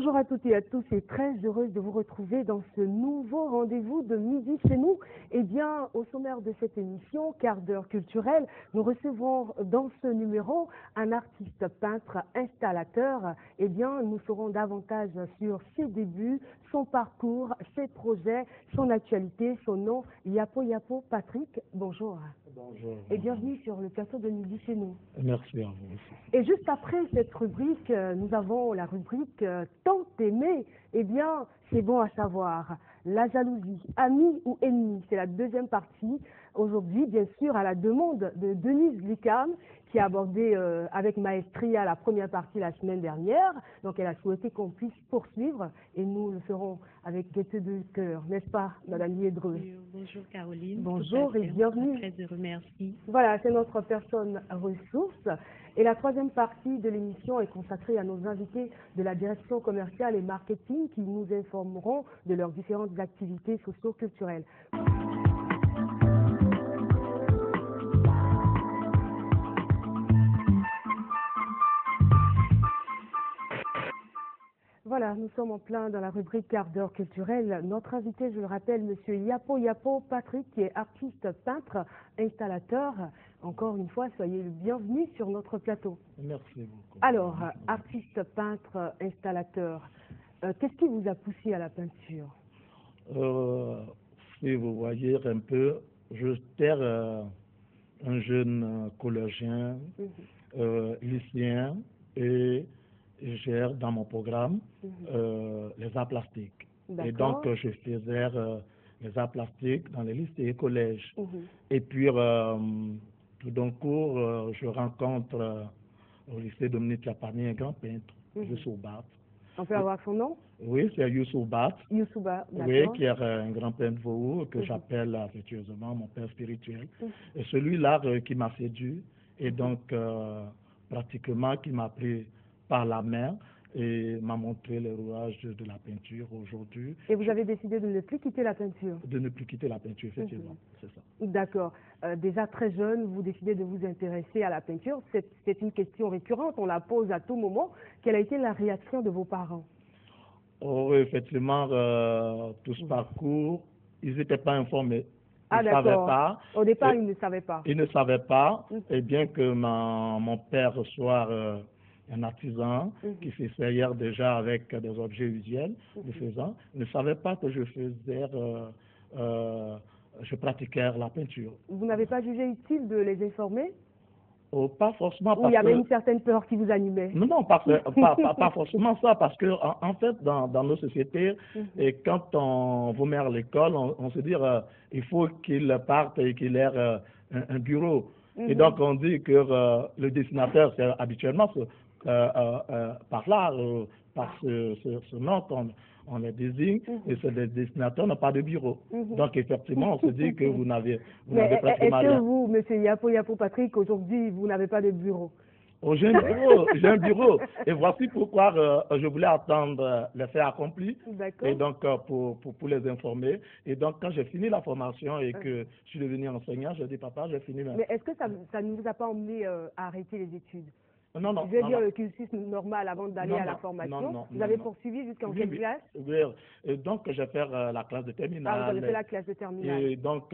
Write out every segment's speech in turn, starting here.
Bonjour à toutes et à tous et très heureuse de vous retrouver dans ce nouveau rendez-vous de Midi chez nous. Eh bien, au sommaire de cette émission, quart d'heure culturelle, nous recevrons dans ce numéro un artiste peintre installateur. Eh bien, nous saurons davantage sur ses débuts, son parcours, ses projets, son actualité, son nom, Yapo Yapo Patrick. Bonjour. Bonjour. Et bienvenue sur le plateau de Midi chez nous. Merci à vous aussi. Et juste après cette rubrique, nous avons la rubrique tant aimée. Eh bien, c'est bon à savoir. La jalousie, amie ou ennemi, c'est la deuxième partie. Aujourd'hui, bien sûr, à la demande de Denise Lucam, qui a abordé avec maestria la première partie la semaine dernière. Donc, elle a souhaité qu'on puisse poursuivre et nous le ferons avec gaieté de cœur, n'est-ce pas, Madame Liedreux? Bonjour Caroline. Bonjour et bienvenue. Très heureux, merci. Voilà, c'est notre personne ressource. Et la troisième partie de l'émission est consacrée à nos invités de la direction commerciale et marketing qui nous informeront de leurs différentes activités socio-culturelles. Voilà, nous sommes en plein dans la rubrique quart d'heure culturelle. Notre invité, je le rappelle, Monsieur Yapo Yapo Patrick, qui est artiste peintre, installateur. Encore une fois, soyez le bienvenu sur notre plateau. Merci beaucoup. Alors, artiste peintre, installateur, qu'est-ce qui vous a poussé à la peinture? Si vous voyez un peu, j'étais un jeune collégien, lycéen, et j'ai dans mon programme les arts plastiques. Et donc, je faisais les arts plastiques dans les lycées et collèges. Et puis, tout d'un coup, je rencontre au lycée Dominique Lapani un grand peintre, Youssou Bat. On peut avoir son nom? Oui, c'est Youssou Bat. Youssou Bat, d'accord. Oui, qui est un grand peintre vaudou que j'appelle affectueusement mon père spirituel. Et celui-là qui m'a séduit et donc pratiquement qui m'a pris par la main et m'a montré les rouages de la peinture aujourd'hui. Et vous avez décidé de ne plus quitter la peinture? De ne plus quitter la peinture, effectivement, c'est ça. D'accord. Déjà très jeune, vous décidez de vous intéresser à la peinture. C'est une question récurrente, on la pose à tout moment. Quelle a été la réaction de vos parents? Oh, effectivement, tout ce parcours, ils n'étaient pas informés. Ah d'accord. Au départ, ils ne savaient pas. Ils ne savaient pas, et bien que mon père soit un artisan qui s'essayait déjà avec des objets usuels, ne savait pas que je faisais, je pratiquais la peinture. Vous n'avez pas jugé utile de les informer? Oh, pas forcément. Ou il y avait une certaine peur qui vous animait? Non, pas forcément ça, parce que en fait, dans nos sociétés, et quand on vous met à l'école, on se dit il faut qu'il parte et qu'il ait un bureau. Et donc, on dit que le dessinateur, c'est habituellement par là, par ce nom qu'on les désigne, et les dessinateurs n'ont pas de bureau. Donc, effectivement, on se dit que vous n'avez pratiquement rien. Est-ce que vous, monsieur Yapo Yapo Patrick, aujourd'hui, vous n'avez pas de bureau? Oh, j'ai un bureau, j'ai un bureau. Et voici pourquoi je voulais attendre les faits accomplis. Et donc, pour les informer. Et donc, quand j'ai fini la formation et que je suis devenu enseignant, j'ai dit, papa, j'ai fini. Mais est-ce que ça ne vous a pas emmené à arrêter les études? Non, non. Je veux dire le cursus normal avant d'aller à la formation. Vous avez poursuivi jusqu'en quelle classe? Oui, et donc j'ai fait la classe de terminale. Ah, vous avez fait la classe de terminale. Et donc,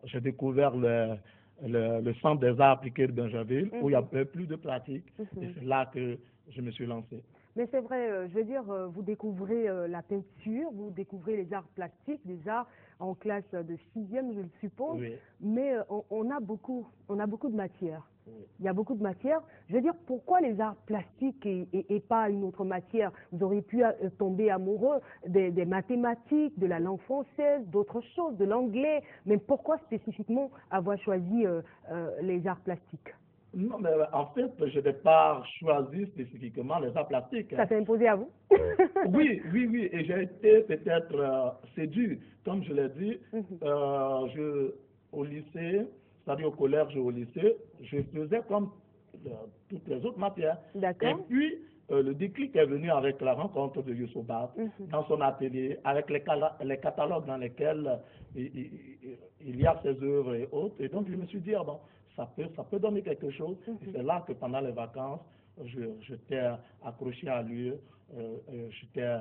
j'ai découvert le centre des arts appliqués de Bingerville, où il y avait plus de pratique. Et c'est là que je me suis lancé. Mais c'est vrai, je veux dire, vous découvrez la peinture, vous découvrez les arts plastiques, les arts en classe de 6e, je le suppose. Oui. Mais on a beaucoup de matière. Il y a beaucoup de matière. Je veux dire, pourquoi les arts plastiques et pas une autre matière? Vous auriez pu tomber amoureux des mathématiques, de la langue française, d'autres choses, de l'anglais. Mais pourquoi spécifiquement avoir choisi les arts plastiques? Non, mais en fait, je n'ai pas choisi spécifiquement les arts plastiques. Ça s'est imposé à vous? Oui. Et j'ai été peut-être séduit. Comme je l'ai dit, au lycée, c'est-à-dire au collège et au lycée, je faisais comme toutes les autres matières. D'accord. Et puis, le déclic est venu avec la rencontre de Youssou Bat dans son atelier, avec les catalogues dans lesquels il y a ses œuvres et autres. Et donc, je me suis dit, bon, ça peut donner quelque chose. Et c'est là que pendant les vacances, j'étais accroché à lui j'étais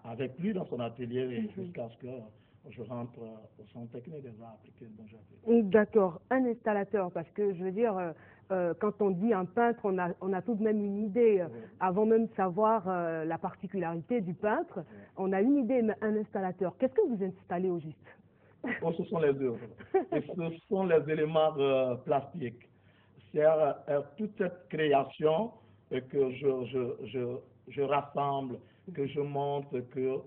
avec lui dans son atelier jusqu'à ce que je rentre au Centre technique des arts appliqués de Bonjaville. D'accord, un installateur, parce que je veux dire, quand on dit un peintre, on a tout de même une idée, avant même de savoir la particularité du peintre, on a une idée, mais un installateur. Qu'est-ce que vous installez au juste? Oh, ce sont les œuvres, et ce sont les éléments plastiques. C'est toute cette création que je rassemble, que je monte, que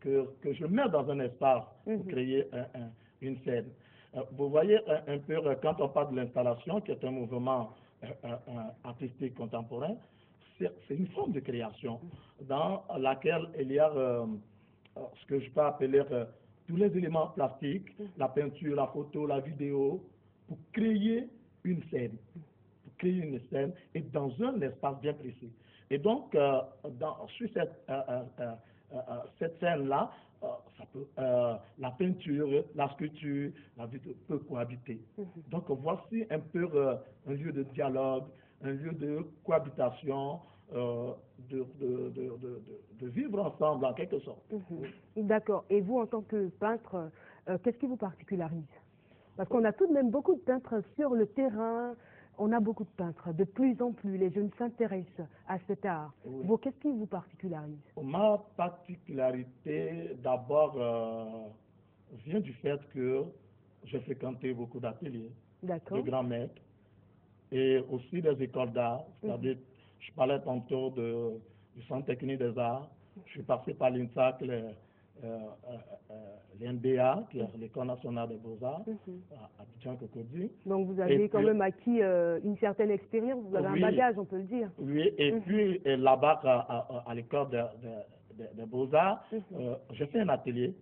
je mets dans un espace pour créer une scène. Vous voyez un peu, quand on parle de l'installation, qui est un mouvement artistique contemporain, c'est une forme de création dans laquelle il y a ce que je peux appeler tous les éléments plastiques, la peinture, la photo, la vidéo, pour créer une scène. Pour créer une scène et dans un espace bien précis. Et donc, sur cette scène-là, la peinture, la sculpture, la vidéo peut cohabiter. Donc, voici un peu un lieu de dialogue, un lieu de cohabitation, de vivre ensemble en quelque sorte. D'accord. Et vous, en tant que peintre, qu'est-ce qui vous particularise? Parce qu'on a tout de même beaucoup de peintres sur le terrain, on a beaucoup de peintres, de plus en plus, les jeunes s'intéressent à cet art. Vous, qu'est-ce qui vous particularise? Ma particularité, d'abord, vient du fait que j'ai fréquenté beaucoup d'ateliers de grands maîtres et aussi des écoles d'art. C'est-à-dire, je parlais tantôt du Centre technique des arts, je suis passé par l'INSAC, l'NDA, qui est l'École nationale des beaux-arts, à Abidjan-Cocody. Donc vous avez quand même acquis une certaine expérience, vous avez un bagage, on peut le dire. Oui, et puis là-bas, à l'École des beaux-arts, j'ai fait un atelier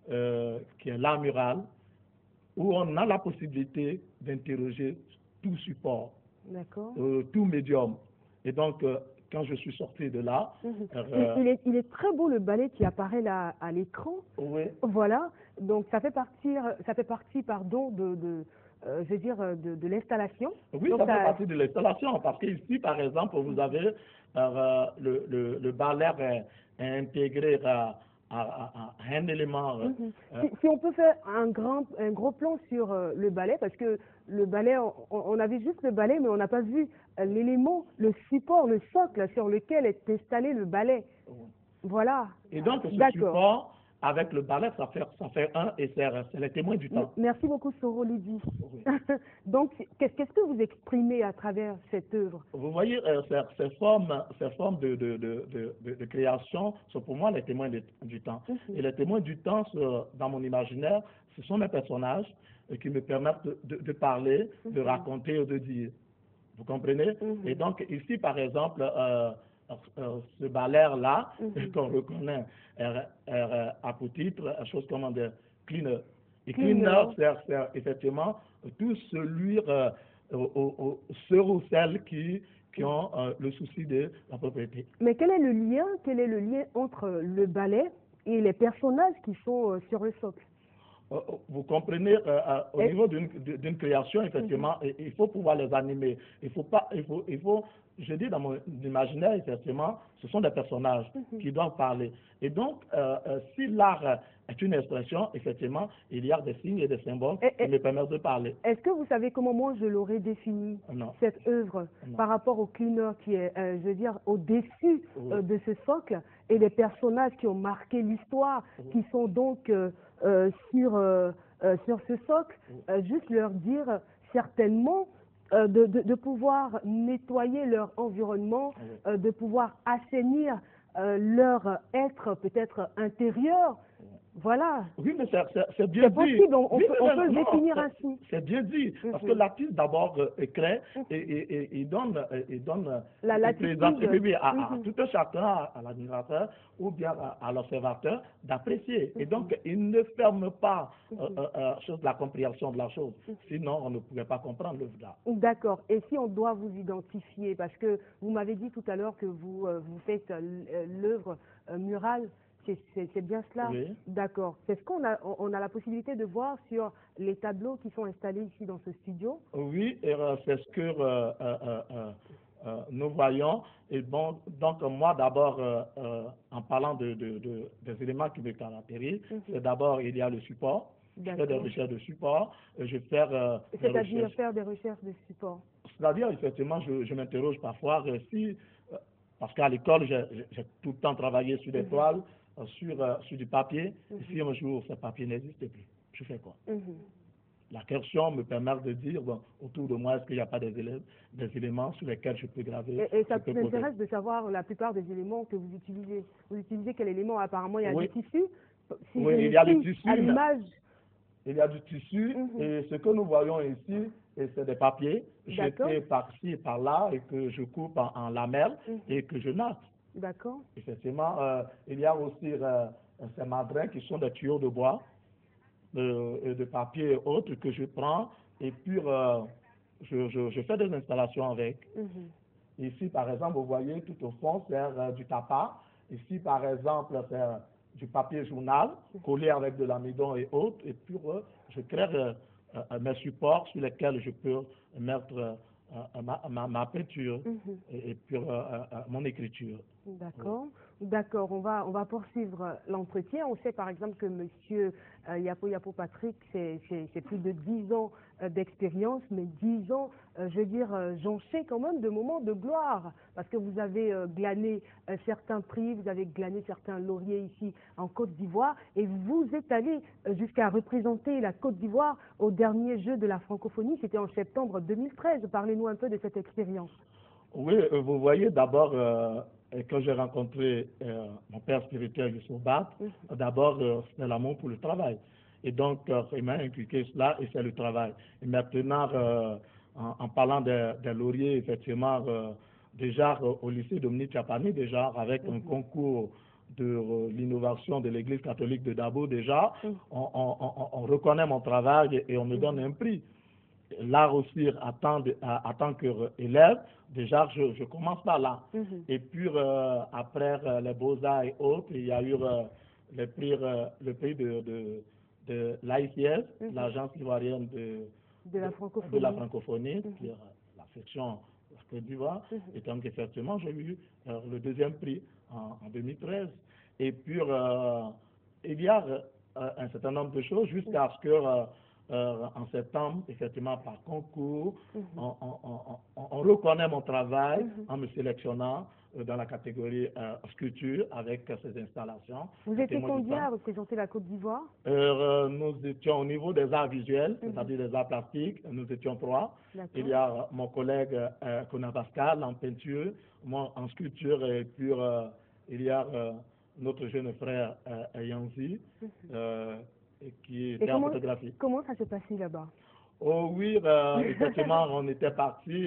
qui est l'art mural, où on a la possibilité d'interroger tout support, tout médium. Et donc, quand je suis sorti de là... il est très beau le ballet qui apparaît là à l'écran. Oui. Voilà, donc ça fait partie, pardon, je veux dire, de l'installation. Oui, donc, ça fait partie de l'installation, parce qu'ici, par exemple, vous avez le ballet intégré à un élément. Si on peut faire un gros plan sur le ballet, parce que le ballet, on a vu juste le ballet, mais on n'a pas vu l'élément, le support, le socle sur lequel est installé le ballet. Voilà. Et donc, ce support, avec le ballet, ça fait un, et c'est les témoins du temps. Merci beaucoup, Soro Lydie. Donc, qu'est-ce que vous exprimez à travers cette œuvre? Vous voyez, ces formes de création sont pour moi les témoins du temps. Et les témoins du temps, dans mon imaginaire, ce sont mes personnages qui me permettent de parler, de raconter ou de dire. Vous comprenez? Et donc, ici, par exemple, ce balai-là, qu'on reconnaît à pour titre, chose comme de cleaner. Et cleaner, c'est effectivement tout celui, ceux ou celles qui ont le souci de la propriété. Mais quel est le lien entre le ballet et les personnages qui sont sur le socle? Vous comprenez, au niveau d'une création, effectivement, il faut pouvoir les animer. Il faut, je dis dans mon imaginaire, effectivement, ce sont des personnages qui doivent parler. Et donc, si l'art est une expression, effectivement, il y a des signes et des symboles qui me permettent de parler. Est-ce que vous savez comment moi je l'aurais défini, cette œuvre, par rapport au cleaner qui est, je veux dire, au-dessus de ce socle, et les personnages qui ont marqué l'histoire, qui sont donc sur ce socle, juste leur dire certainement de pouvoir nettoyer leur environnement, de pouvoir assainir leur être peut-être intérieur. Voilà. Oui, mais c'est bien dit. C'est possible, on peut le définir ainsi. C'est bien dit, parce que l'artiste d'abord crée et il donne la latitude à tout un chacun, à l'admirateur ou bien à l'observateur d'apprécier. Et donc, il ne ferme pas la compréhension de la chose. Sinon, on ne pouvait pas comprendre l'œuvre d'art. D'accord. Et si on doit vous identifier, parce que vous m'avez dit tout à l'heure que vous faites l'œuvre murale, c'est bien cela? Oui. D'accord. Est-ce qu'on a la possibilité de voir sur les tableaux qui sont installés ici dans ce studio? Oui, c'est ce que nous voyons. Et bon, donc moi d'abord, en parlant des éléments qui me caractérisent, c'est d'abord il y a le support. Je fais des recherches de support. Je fais c'est-à-dire faire des recherches de support. C'est-à-dire, effectivement, je m'interroge parfois parce qu'à l'école, j'ai tout le temps travaillé sur des toiles, sur du papier. Et si un jour, ce papier n'existe plus, je fais quoi? La question me permet de dire, bon, autour de moi, est-ce qu'il n'y a pas des éléments sur lesquels je peux graver? Et ça m'intéresse de savoir la plupart des éléments que vous utilisez. Vous utilisez quel élément? Apparemment, il y a du tissu. Si oui, il y a du tissu. À l'image. Il y a du tissu et ce que nous voyons ici, c'est des papiers jetés par-ci et par-là et que je coupe en lamelles et que je natte. D'accord. Effectivement, il y a aussi ces madrins qui sont des tuyaux de bois, de papier et autres que je prends et puis je fais des installations avec. Ici, par exemple, vous voyez tout au fond, c'est du tapas. Ici, par exemple, c'est du papier journal collé avec de l'amidon et autres. Et puis, je crée mes supports sur lesquels je peux mettre ma peinture et puis mon écriture. D'accord. D'accord, on va poursuivre l'entretien. On sait par exemple que Monsieur Yapo Patrick, c'est plus de 10 ans d'expérience, mais 10 ans, je veux dire, jonchés quand même de moments de gloire, parce que vous avez glané certains prix, vous avez glané certains lauriers ici en Côte d'Ivoire, et vous êtes allé jusqu'à représenter la Côte d'Ivoire au dernier jeu de la francophonie, c'était en septembre 2013. Parlez-nous un peu de cette expérience. Oui, vous voyez d'abord... quand j'ai rencontré mon père spirituel, Youssou Bat, d'abord, c'était l'amour pour le travail. Et donc, il m'a inculqué cela et c'est le travail. Et maintenant, en parlant des lauriers, effectivement, déjà au lycée Dominique Chapani, déjà avec un concours de l'innovation de l'Église catholique de Dabo, déjà, on reconnaît mon travail et on me donne un prix. L'art aussi, en tant qu'élève, déjà, je commence par là. Et puis, après les Beaux-Arts et autres, il y a eu le prix de l'AICS, l'Agence ivoirienne de la francophonie, qui est la section Côte d'Ivoire. Et donc, effectivement, j'ai eu le deuxième prix en 2013. Et puis, il y a un certain nombre de choses jusqu'à ce que... en septembre, effectivement, par concours, on reconnaît mon travail en me sélectionnant dans la catégorie sculpture avec ces installations. Vous étiez combien à représenter la Côte d'Ivoire? Nous étions au niveau des arts visuels, c'est-à-dire des arts plastiques, nous étions 3. Il y a mon collègue Kona Pascal en peinture, moi en sculpture, et puis il y a notre jeune frère Yanzi. Qui était en photographie. Comment ça s'est passé là-bas? Oh oui, effectivement, on était partis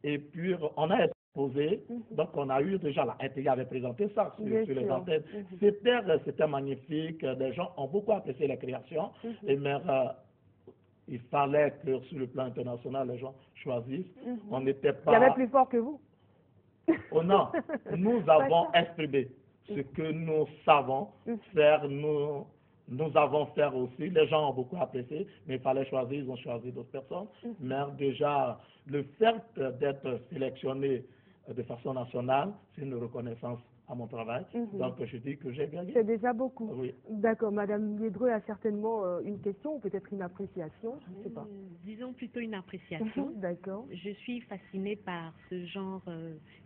et puis on a exposé. Donc on a eu déjà la RTI avait présenté ça sur les antennes. C'était magnifique. Les gens ont beaucoup apprécié la création. Et mais il fallait que sur le plan international, les gens choisissent. On n'était pas... Il y avait plus fort que vous? Oh non, nous avons exprimé ce que nous savons faire. Nous avons fait aussi, les gens ont beaucoup apprécié, mais il fallait choisir, ils ont choisi d'autres personnes. Mais déjà, le fait d'être sélectionné de façon nationale, c'est une reconnaissance à mon travail. Donc, je dis que j'ai gagné. C'est déjà beaucoup. Oui. D'accord. Madame Liedreux a certainement une question ou peut-être une appréciation, je ne sais pas. Disons plutôt une appréciation. D'accord. Je suis fascinée par ce genre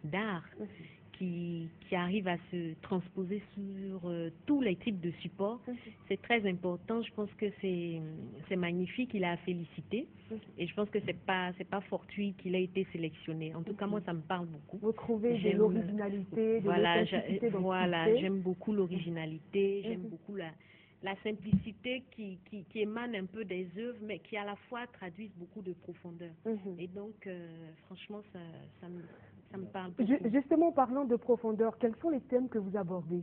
d'art qui arrive à se transposer sur tous les types de supports. C'est très important. Je pense que c'est magnifique. Il a à féliciter. Et je pense que c'est pas fortuit qu'il ait été sélectionné. En tout cas, moi, ça me parle beaucoup. Vous trouvez de l'originalité, de l'authenticité dans Voilà, j'aime beaucoup l'originalité. J'aime beaucoup la simplicité qui émane un peu des œuvres, mais qui à la fois traduisent beaucoup de profondeur. Et donc, franchement, ça me parle beaucoup. Justement, parlant de profondeur, quels sont les thèmes que vous abordez?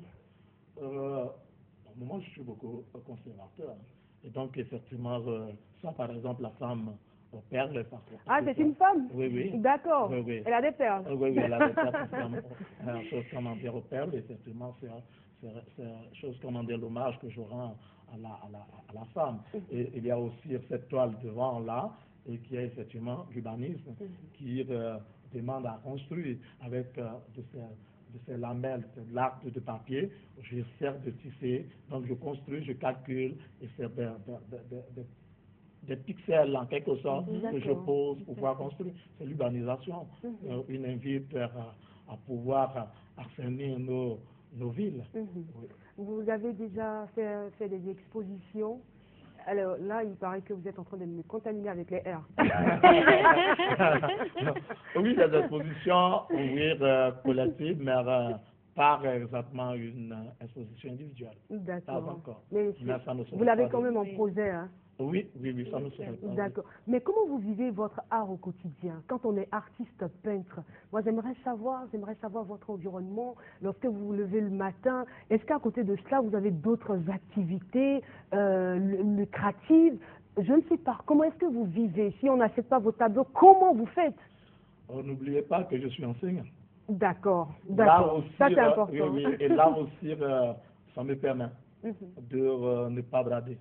Moi, je suis beaucoup conservateur. Et donc, effectivement, ça, par exemple, la femme au perles. Ah, c'est une femme? Oui, oui. D'accord. Oui, oui. Elle a des perles? Oui, oui, elle a des perles. C'est chose comment dire aux perles. Effectivement, c'est chose comment dire l'hommage que je rends à la femme. Et il y a aussi cette toile devant là et qui est effectivement l'urbanisme, qui demande à construire avec de ces lamelles, de l'arc de papier. Je sers de tisser, donc je construis, je calcule, et c'est des pixels en quelque sorte que je pose pour pouvoir construire. C'est l'urbanisation. Une invite à pouvoir assainir nos villes. Oui. Vous avez déjà fait des expositions. Alors là, il paraît que vous êtes en train de me contaminer avec les R. Oui, des expositions, oui, collectives, mais pas exactement une exposition individuelle. D'accord. Pas encore. Mais vous l'avez quand même en projet, hein? Oui, ça nous serait pas. D'accord. Mais comment vous vivez votre art au quotidien? Quand on est artiste peintre, moi j'aimerais savoir votre environnement lorsque vous vous levez le matin. Est-ce qu'à côté de cela, vous avez d'autres activités lucratives? Je ne sais pas. Comment est-ce que vous vivez? Si on n'achète pas vos tableaux, comment vous faites? N'oubliez pas que je suis enseignant. D'accord. Ça c'est important. Oui, et là aussi, ça me permet de ne pas brader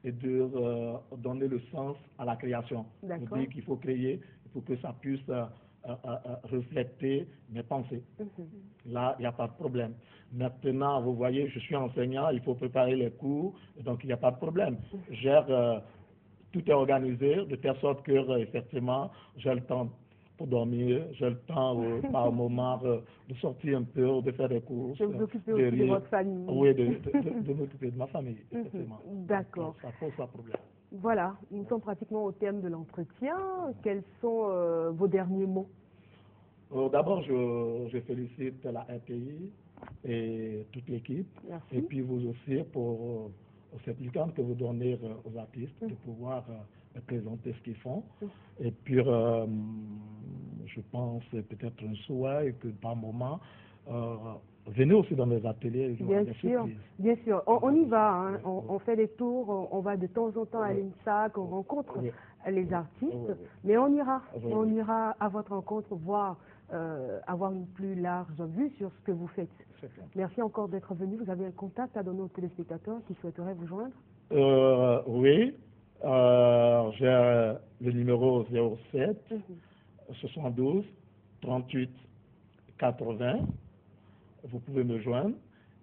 et de donner le sens à la création. Je dis qu'il faut créer pour que ça puisse refléter mes pensées. Là, il n'y a pas de problème. Maintenant, vous voyez, je suis enseignant, il faut préparer les cours, donc il n'y a pas de problème. Tout est organisé de telle sorte que, effectivement, j'ai le temps pour dormir, j'ai le temps par moment de sortir un peu, de faire des courses. De vous occuper aussi de votre famille. Oui, de m'occuper de ma famille, effectivement. D'accord. Ça pose pas de problème. Voilà, nous sommes pratiquement au terme de l'entretien. Quels sont vos derniers mots? D'abord, je félicite la RTI et toute l'équipe. Et puis vous aussi pour cette licence que vous donnez aux artistes de pouvoir présenter ce qu'ils font. Et puis, je pense peut-être un souhait que par moment, venez aussi dans les ateliers. Bien sûr. On y va, hein. On fait des tours, on va de temps en temps à l'INSAC, on rencontre les artistes, mais on ira à votre rencontre voir, avoir une plus large vue sur ce que vous faites. Merci encore d'être venu. Vous avez un contact à donner aux téléspectateurs qui souhaiteraient vous joindre? Oui. J'ai le numéro 07 72 38 80. Vous pouvez me joindre.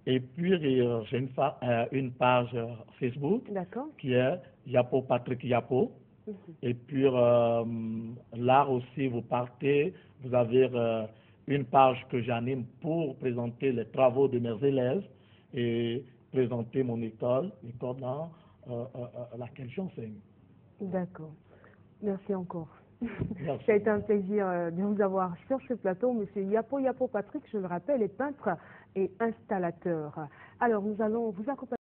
Et puis, j'ai une page Facebook qui est Yapo Patrick Yapo. Et puis, là aussi, vous avez une page que j'anime pour présenter les travaux de mes élèves et présenter mon école dans laquelle j'enseigne. D'accord. Merci encore. Merci. Ça a été un plaisir de vous avoir sur ce plateau. Monsieur Yapo Patrick, je le rappelle, est peintre et installateur. Alors, nous allons vous accompagner.